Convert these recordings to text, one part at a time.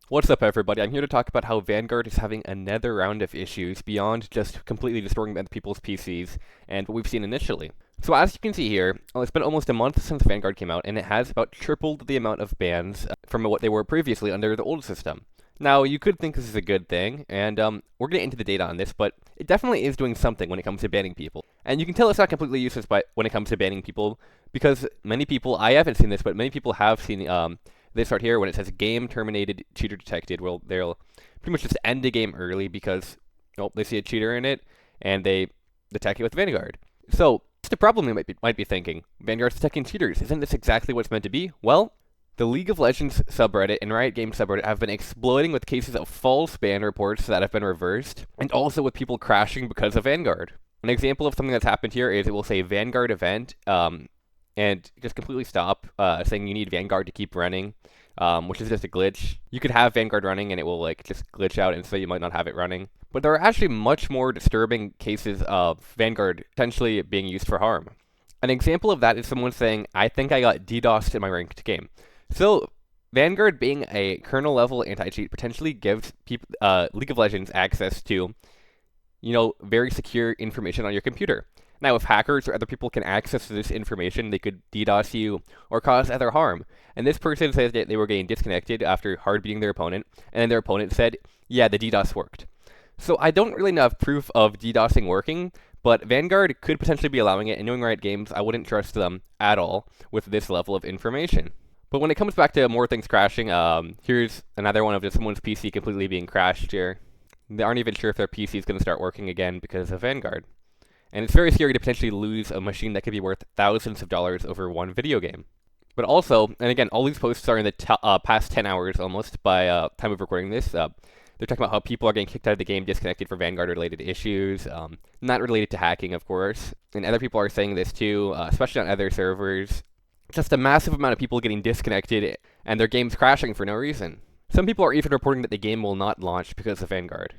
What's up, everybody? I'm here to talk about how Vanguard is having another round of issues beyond just completely destroying other people's PCs and what we've seen initially. So as you can see here, it's been almost a month since Vanguard came out, and it has about tripled the amount of bans from what they were previously under the old system. Now, you could think this is a good thing, and we're going to get into the data on this, but it definitely is doing something when it comes to banning people. And you can tell it's not completely useless when it comes to banning people, because many people, I haven't seen this, but many people have seen this right here when it says game terminated, cheater detected. Well, they'll pretty much just end the game early because they see a cheater in it and they detect it with Vanguard. So what's the problem, you might be thinking? Vanguard's detecting cheaters. Isn't this exactly what it's meant to be? Well, the League of Legends subreddit and Riot Games subreddit have been exploding with cases of false ban reports that have been reversed, and also with people crashing because of Vanguard. An example of something that's happened here is it will say Vanguard event, and just completely stop saying you need Vanguard to keep running, which is just a glitch. You could have Vanguard running and it will just glitch out and say you might not have it running. But there are actually much more disturbing cases of Vanguard potentially being used for harm. An example of that is someone saying, I think I got DDoSed in my ranked game. So Vanguard, being a kernel level anti-cheat, potentially gives League of Legends access to, very secure information on your computer. Now, if hackers or other people can access this information, they could DDoS you or cause other harm. And this person says that they were getting disconnected after hard beating their opponent, and then their opponent said, yeah, the DDoS worked. So I don't really have proof of DDoSing working, but Vanguard could potentially be allowing it, and knowing Riot Games, I wouldn't trust them at all with this level of information. But when it comes back to more things crashing, here's another one of just someone's PC completely being crashed here. They aren't even sure if their PC is going to start working again because of Vanguard. And it's very scary to potentially lose a machine that could be worth thousands of dollars over one video game. But also, and again, all these posts are in the past 10 hours almost by time of recording this. They're talking about how people are getting kicked out of the game, disconnected for Vanguard-related issues, not related to hacking, of course. And other people are saying this too, especially on other servers. Just a massive amount of people getting disconnected and their games crashing for no reason. Some people are even reporting that the game will not launch because of Vanguard.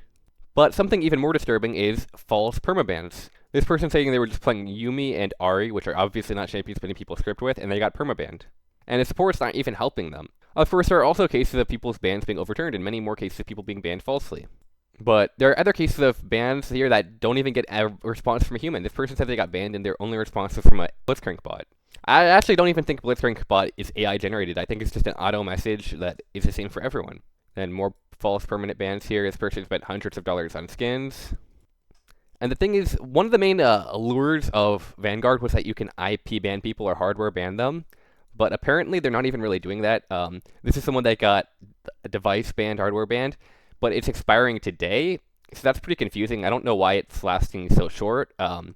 But something even more disturbing is false permabans. This person saying they were just playing Yumi and Ari, which are obviously not champions many people script with, and they got permabanned. And the support's not even helping them. Of course, there are also cases of people's bans being overturned, and many more cases of people being banned falsely. But there are other cases of bans here that don't even get a response from a human. This person said they got banned, and their only response was from a Blitzcrank bot. I actually don't even think Blitzcrank bot is AI generated. I think it's just an auto message that is the same for everyone. And more false permanent bans here. This person spent hundreds of dollars on skins. And the thing is, one of the main allures of Vanguard was that you can IP ban people or hardware ban them. But apparently they're not even really doing that. This is someone that got a device banned, hardware banned, but it's expiring today. So that's pretty confusing. I don't know why it's lasting so short. From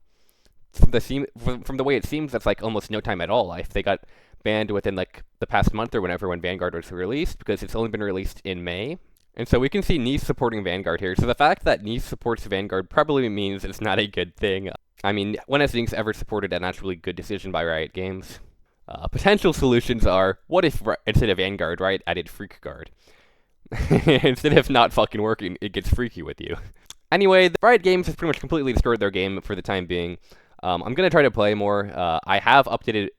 the way it seems, that's almost no time at all. If they got banned within the past month or whenever when Vanguard was released, because it's only been released in May. And so we can see Nice supporting Vanguard here. So the fact that Nice supports Vanguard probably means it's not a good thing. I mean, when has Nice ever supported an actually good decision by Riot Games? Potential solutions are, what if instead of Vanguard, Riot added Freak Guard? Instead of not fucking working, it gets freaky with you. Anyway, the Riot Games has pretty much completely destroyed their game for the time being. I'm going to try to play more. I have updated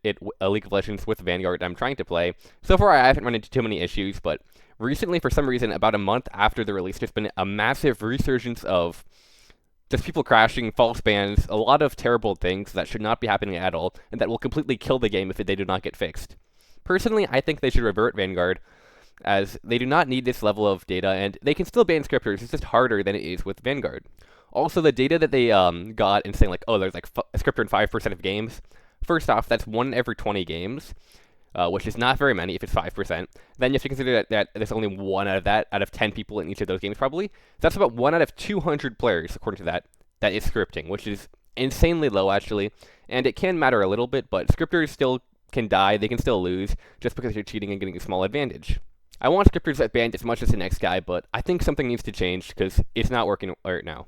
League of Legends with Vanguard I'm trying to play. So far, I haven't run into too many issues, but recently, for some reason, about a month after the release, there's been a massive resurgence of just people crashing, false bans, a lot of terrible things that should not be happening at all, and that will completely kill the game if they do not get fixed. Personally, I think they should revert Vanguard, as they do not need this level of data, and they can still ban scripters. It's just harder than it is with Vanguard. Also, the data that they got and saying there's a scripter in 5% of games. First off, that's 1 in every 20 games, which is not very many if it's 5%. Then you have to consider that there's only 1 out of that, out of 10 people in each of those games probably. So that's about 1 out of 200 players, according to that is scripting, which is insanely low actually. And it can matter a little bit, but scripters still can die, they can still lose, just because you're cheating and getting a small advantage. I want scripters that banned as much as the next guy, but I think something needs to change because it's not working right now.